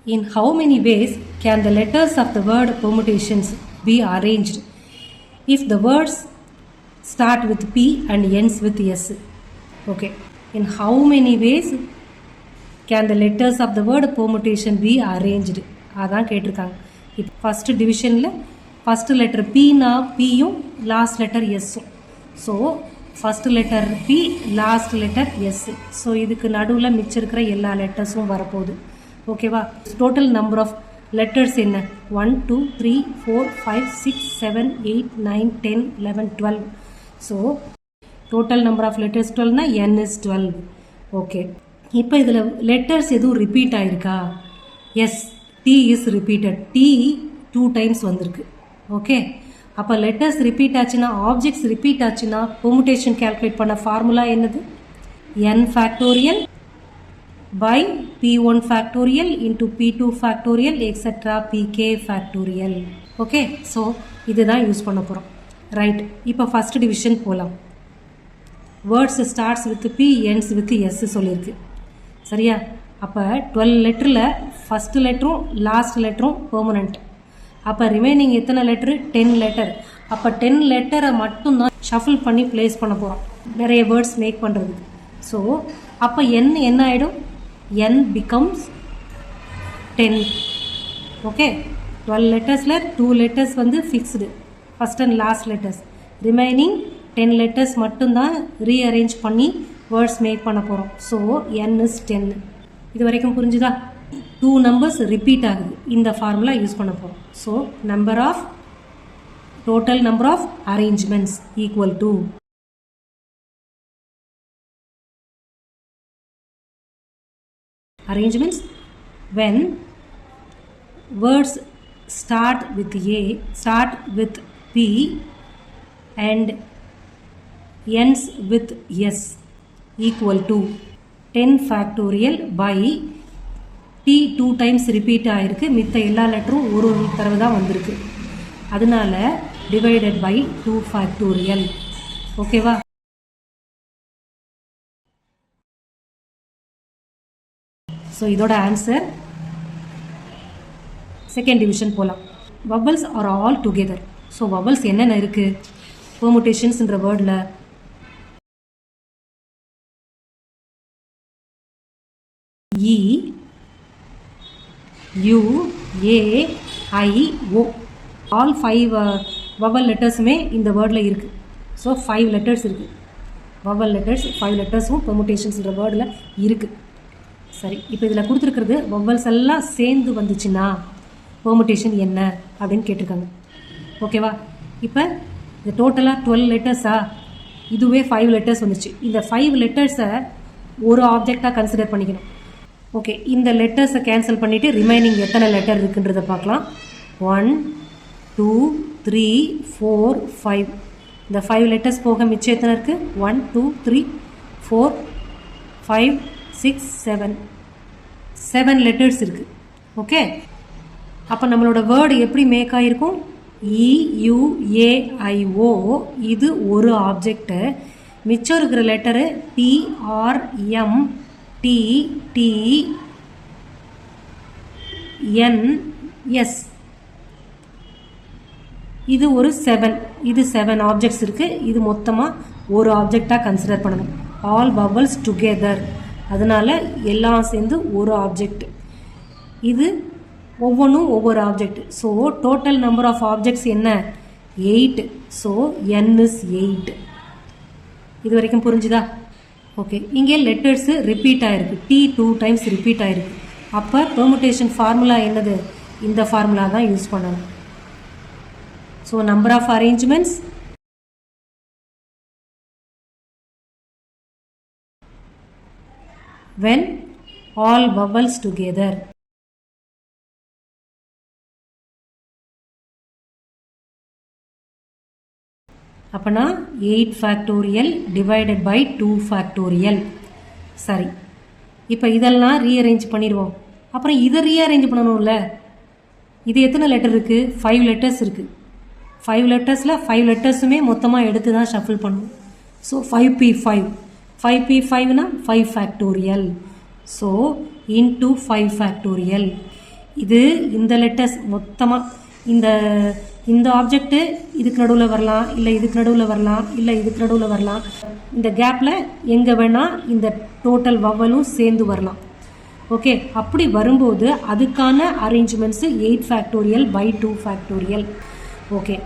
In how many ways can the letters of the word permutations be arranged if the words start with P and ends with S? Okay. In how many ways can the letters of the word permutation be arranged? அதான் கேட்டிருக்காங்க. இப்போ first டிவிஷனில் first letter பின்னா பியும் last letter எஸ்ஸும். So first letter B, last letter S. So இதுக்கு நடுவில் மிச்சம் இருக்கிற எல்லா லெட்டர்ஸும் வரப்போகுது. ஓகேவா? டோட்டல் நம்பர் ஆஃப் லெட்டர்ஸ் என்ன? 1 2 3 4 5 6 7 8 9 10 11 12. So total number of letters 12னா n is 12. ஓகே. இப்போ இதில் லெட்டர்ஸ் எதுவும் ரிப்பீட் ஆகிருக்கா? Yes, T is repeated. T 2 times வந்திருக்கு. ஓகே. அப்போ லெட்டர்ஸ் ரிப்பீட் ஆச்சுன்னா, ஆப்ஜெக்ட்ஸ் ரிப்பீட் ஆச்சுன்னா பெர்முடேஷன் கால்குலேட் பண்ண ஃபார்முலா என்னது? n factorial by p1 factorial into p2 factorial etc pk factorial. Okay. So இதுதான் யூஸ் பண்ண போகிறோம். ரைட். இப்போ ஃபஸ்ட் டிவிஷன் போகலாம். Words starts with B, ends with S சொல்லியிருக்கு. சரியா? அப்போ 12 லெட்டரில் ஃபஸ்ட்டு லெட்டரும் லாஸ்ட் லெட்டரும் பெர்மனண்ட். அப்போ ரிமைனிங் எத்தனை லெட்டரு? 10 லெட்டர். அப்போ 10 லெட்டரை மட்டும்தான் ஷஃபில் பண்ணி ப்ளேஸ் பண்ண போகிறோம், நிறைய வேர்ட்ஸ் மேக் பண்ணுறதுக்கு. ஸோ அப்போ என்ன ஆகிடும்? n becomes 10. ஓகே. 12 லெட்டர்ஸில் 2 லெட்டர்ஸ் வந்து fixed, first and last letters. Remaining 10 letters மட்டும்தான் ரீஅரேஞ்ச் பண்ணி வேர்ட்ஸ் மேக் பண்ண போகிறோம். So n is 10. இது வரைக்கும் புரிஞ்சுதா? 2 நம்பர்ஸ் ரிப்பீட் ஆகுது, இந்த ஃபார்முலா யூஸ் பண்ண போகிறோம். So total number of arrangements equal to arrangements when words start with P and ends with S equal to 10 factorial by T 2 times repeat ஆயிருக்கு, மித்த எல்லா லெட்டரும் ஒரு தடவை தான் வந்திருக்கு, அதனால divided by 2 factorial. ஓகேவா? ஸோ இதோட ஆன்சர் செகண்ட் டிவிஷன் போகலாம். Vowels are all together. So vowels என்னென்ன இருக்குது பெர்முடேஷன்ஸ்ன்ற வேர்டில்? E, U, A, I, O. All 5 vowel லெட்டர்ஸுமே இந்த வேர்டில் இருக்குது. ஸோ 5 லெட்டர்ஸ் இருக்குது. வவல் லெட்டர்ஸ் 5 லெட்டர்ஸும் பெர்முடேஷன்ஸ்ன்ற வேர்டில் இருக்குது. சரி. இப்போ இதில் கொடுத்துருக்கிறது வவல்ஸ் எல்லாம் சேர்ந்து வந்துச்சுன்னா பெர்முடேஷன் என்ன அப்படின்னு கேட்டிருக்காங்க. ஓகேவா? இப்போ இது டோட்டலாக 12 லெட்டர்ஸா? இதுவே 5 லெட்டர்ஸ் வந்துச்சு. இந்த 5 லெட்டர்ஸை ஒரு ஆப்ஜெக்டாக கன்சிடர் பண்ணிக்கணும். ஓகே. இந்த லெட்டர்ஸை கேன்சல் பண்ணிவிட்டு ரிமைனிங் எத்தனை லெட்டர் இருக்குன்றதை பார்க்கலாம். 1 2 3 4 5. இந்த 5 லெட்டர்ஸ் போக மிச்சம் எத்தனை இருக்குது? 1 2 3 4 5 6 7 லெட்டர்ஸ் இருக்குது. ஓகே. அப்போ நம்மளோட வேர்டு எப்படி மேக் ஆகிருக்கும்? EUAIO. இது ஒரு ஆப்ஜெக்டு. மிச்சம் இருக்கிற லெட்டரு TRMTTNS. இது ஒரு 7. இது 7 ஆப்ஜெக்ட்ஸ் இருக்குது. இது மொத்தமாக ஒரு ஆப்ஜெக்டாக கன்சிடர் பண்ணணும். All vowels together. அதனால் எல்லாம் சேர்ந்து ஒரு ஆப்ஜெக்ட். இது ஒவ்வொன்றும் ஒவ்வொரு object. So total number of objects என்ன? 8. ஸோ n is 8. இது வரைக்கும் புரிஞ்சுதா? ஓகே. இங்கே லெட்டர்ஸு ரிப்பீட் ஆகிருக்கு. T 2 டைம்ஸ் ரிப்பீட் ஆகிருக்கு. அப்போ பெர்முடேஷன் ஃபார்முலா என்னது? இந்த ஃபார்முலா தான் யூஸ் பண்ணணும். So number of arrangements when all vowels together. அப்பனா 8 factorial divided by 2 factorial. சரி. இப்போ இதெல்லாம் ரீஅரேஞ்ச் பண்ணிடுவோம். அப்புறம் இதை ரீஅரேஞ்ச் பண்ணணும்ல. இது எத்தனை லெட்டர் இருக்குது? 5 லெட்டர்ஸ் இருக்குது. 5 லெட்டர்ஸில் 5 லெட்டர்ஸுமே மொத்தமாக எடுத்து தான் ஷஃபில் பண்ணணும். So 5p5. 5p5 னா 5 factorial. So into 5 factorial. இது இந்த லெட்டர்ஸ் மொத்தமாக இந்த ஆப்ஜெக்ட்டு இதுக்கு நடுவில் வரலாம், இல்லை இதுக்கு நடுவில் வரலாம், இல்லை இதுக்கு நடுவில் வரலாம். இந்த கேப்பில் எங்கே வேணால் இந்த டோட்டல் வவ்வலும் சேர்ந்து வரலாம். ஓகே, அப்படி வரும்போது அதுக்கான arrangements 8 factorial by 2 factorial. Okay,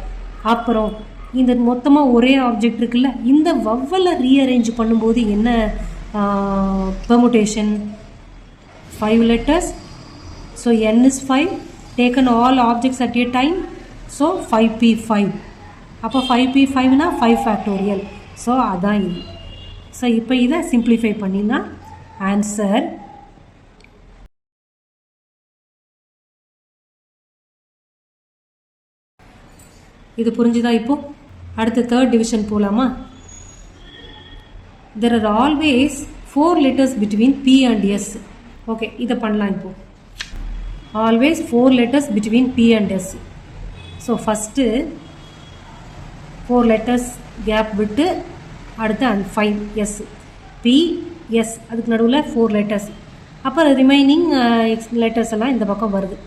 அப்புறம் இந்த மொத்தமாக ஒரே ஆப்ஜெக்ட் இருக்குல்ல, இந்த வவ்வலை ரீஅரேஞ்ச் பண்ணும்போது என்ன permutation? 5 letters. So n is 5. Taken all objects at a time. So 5p5. அப்போ 5p5 னா 5 ஃபேக்டோரியல். ஸோ அதான் இது. ஸோ இப்போ இதை சிம்பிளிஃபை பண்ணினா ஆன்சர் இது புரிஞ்சுதா? இப்போ அடுத்து தேர்ட் டிவிஷன் போகலாமா? There are always 4 letters between P and S. Okay, இதை பண்ணலாம். இப்போ always 4 letters between P and S. So first 4 letters gap விட்டு அடுத்து அண்ட் 5 S P S அதுக்கு நடுவில் 4 letters. அப்புறம் ரிமைனிங் லெட்டர்ஸ் எல்லாம் இந்த பக்கம் வருது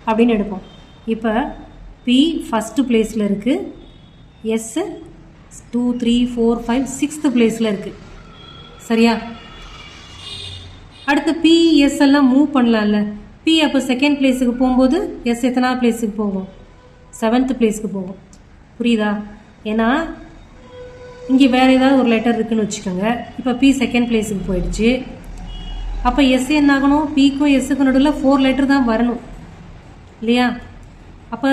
அப்படின்னு எடுப்போம். இப்போ P ஃபஸ்ட்டு பிளேஸில் இருக்குது, S 2 3 4 5 6th பிளேஸில் இருக்குது. சரியா? அடுத்து பிஎஸ் எல்லாம் மூவ் பண்ணலாம்ல. பி அப்போ செகண்ட் பிளேஸுக்கு போகும்போது எஸ் எத்தனாவது பிளேஸுக்கு போகும்? 7th பிளேஸுக்கு போகும். புரியுதா? ஏன்னா இங்கே வேறு ஏதாவது ஒரு லெட்டர் இருக்குதுன்னு வச்சுக்கோங்க. இப்போ பி செகண்ட் பிளேஸுக்கு போயிடுச்சு. அப்போ எஸ் என்ன ஆகணும்? பிக்கும் எஸ்ஸுக்கு நடுவில் 4 letter தான் வரணும் இல்லையா? அப்போ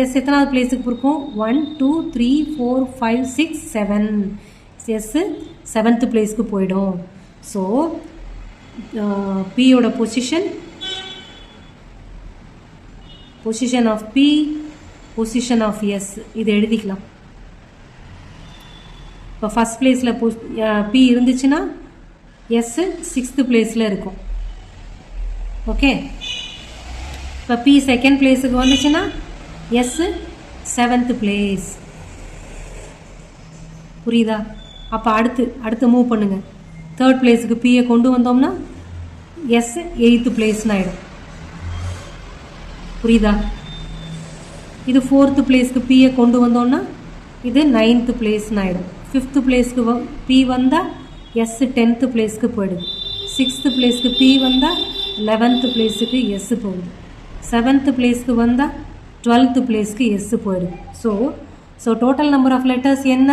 எஸ் எத்தனாவது பிளேஸுக்கு இருக்கும்? 1 2 3 4 5 6 7. எஸ்ஸு 7th பிளேஸ்க்கு போயிடும். ஸோ பியோட position of P, position of S இது எழுதிக்கலாம். இப்போ ஃபஸ்ட் பிளேஸில் பி இருந்துச்சுன்னா எஸ்ஸு 6th பிளேஸில் இருக்கும். ஓகே, இப்போ பி செகண்ட் பிளேஸுக்கு வந்துச்சுன்னா எஸ்ஸு 7th பிளேஸ். புரியுதா? அப்போ அடுத்து மூவ் பண்ணுங்கள். தேர்ட் பிளேஸுக்கு பியை கொண்டு வந்தோம்னா எஸ் 8th பிளேஸ்னு ஆகிடும். புரியுதா? இது 4th பிளேஸ்க்கு பியை கொண்டு வந்தோம்னா இது 9th பிளேஸ்னு ஆகிடும். 5th பிளேஸ்க்கு பி வந்தால் எஸ் 10th பிளேஸ்க்கு போயிடுது. 6th பிளேஸ்க்கு பி வந்தால் 11th பிளேஸுக்கு எஸ் போகுது. 7th பிளேஸ்க்கு வந்தால் 12th பிளேஸ்க்கு எஸ் போயிடுது. So total number of letters என்ன?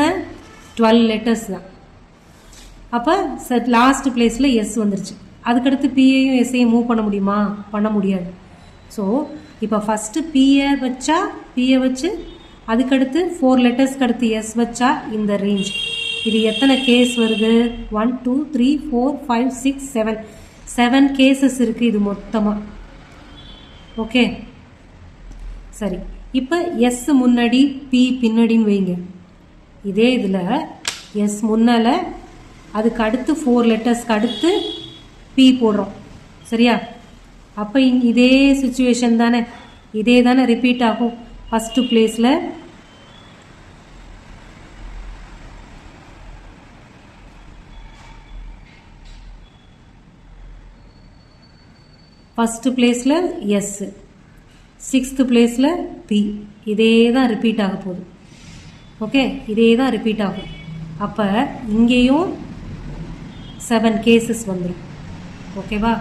12 letters தான். அப்போ லாஸ்ட் பிளேஸில் எஸ் வந்துருச்சு. அதுக்கடுத்து பிஏயும் எஸ்ஸையும் மூவ் பண்ண முடியுமா? பண்ண முடியாது. ஸோ இப்போ ஃபஸ்ட்டு பியை வச்சு அதுக்கடுத்து 4 letters அடுத்து எஸ் வச்சா இந்த ரேஞ்ச். இது எத்தனை கேஸ் வருது? 1 2 3 4 5 6 7 7 கேசஸ் இருக்குது இது மொத்தமாக. ஓகே, சரி. இப்போ எஸ் முன்னாடி பி பின்னாடின்னு வைங்க. இதே இதில் எஸ் முன்னால் அதுக்கு அடுத்து 4 letters அடுத்து பி போடுறோம். சரியா? அப்போ இதே சுச்சுவேஷன் தானே, இதே தானே ரிப்பீட் ஆகும். ஃபஸ்ட்டு பிளேஸில் எஸ், 6th பிளேஸில் பி. இதே தான் ரிப்பீட் ஆக போகுது. ஓகே, இதே தான் ரிப்பீட் ஆகும். அப்போ இங்கேயும் 7 cases வந்துடும். ஓகேவா?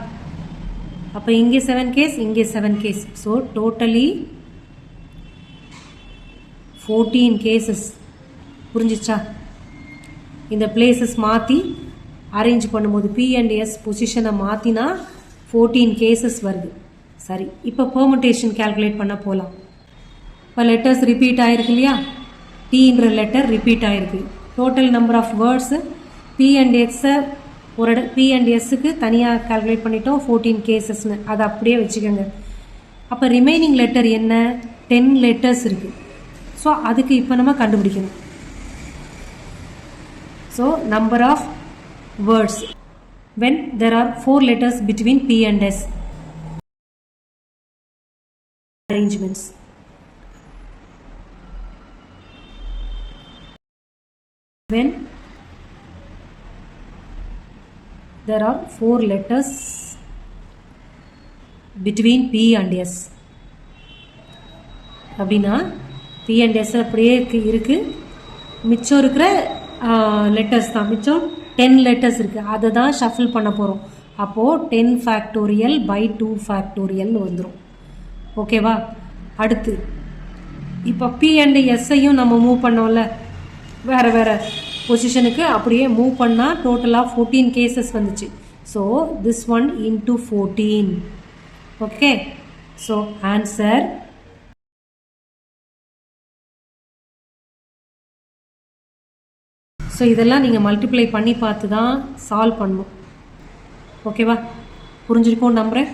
அப்போ இங்கே 7 case, இங்கே 7 case. So totally 14 cases. புரிஞ்சிச்சா? இந்த பிளேசஸ் மாற்றி அரேஞ்ச் பண்ணும்போது பி அண்ட் எஸ் பொசிஷனை மாற்றினா 14 cases வருது. சரி, இப்போ பெர்முடேஷன் கால்குலேட் பண்ண போகலாம். இப்போ லெட்டர்ஸ் ரிப்பீட் ஆகிருக்கு இல்லையா? டீன்ற லெட்டர் ரிப்பீட் ஆகிருக்கு. Total number of words P and எக்ஸை பி அண்ட் எஸ்ஸுக்கு தனியாக கால்குலேட் பண்ணிட்டோம் 14 கேசஸ்னு. அதை அப்படியே வச்சுக்கோங்க. அப்போ ரிமைனிங் லெட்டர் என்ன? 10 letters இருக்குது. ஸோ அதுக்கு இப்போ நம்ம கண்டுபிடிக்கணும். So number of words when there are 4 letters between P and S. Arrangements. When there are 4 letters between P and S. அப்படின்னா P and S அப்படியே இருக்கு, மிச்சம் இருக்கிற லெட்டர்ஸ் தான், மிச்சம் 10 லெட்டர்ஸ் இருக்குது, அதை தான் ஷஃபில் பண்ண போகிறோம். அப்போது 10 ஃபேக்டோரியல் பை 2 ஃபேக்டோரியல்னு வந்துடும். ஓகேவா? அடுத்து இப்போ P அண்ட் எஸ்ஸையும் நம்ம மூவ் பண்ணோம்ல வேறு வேறு பொசிஷனுக்கு, அப்படியே மூவ் பண்ணால் டோட்டலாக 14 கேசஸ் வந்துச்சு. So this one into 14. Okay, so answer so இதெல்லாம் நீங்கள் மல்டிப்ளை பண்ணி பார்த்து தான் சால்வ் பண்ணணும். ஓகேவா? புரிஞ்சிருக்கோன்னு நம்புகிறேன்.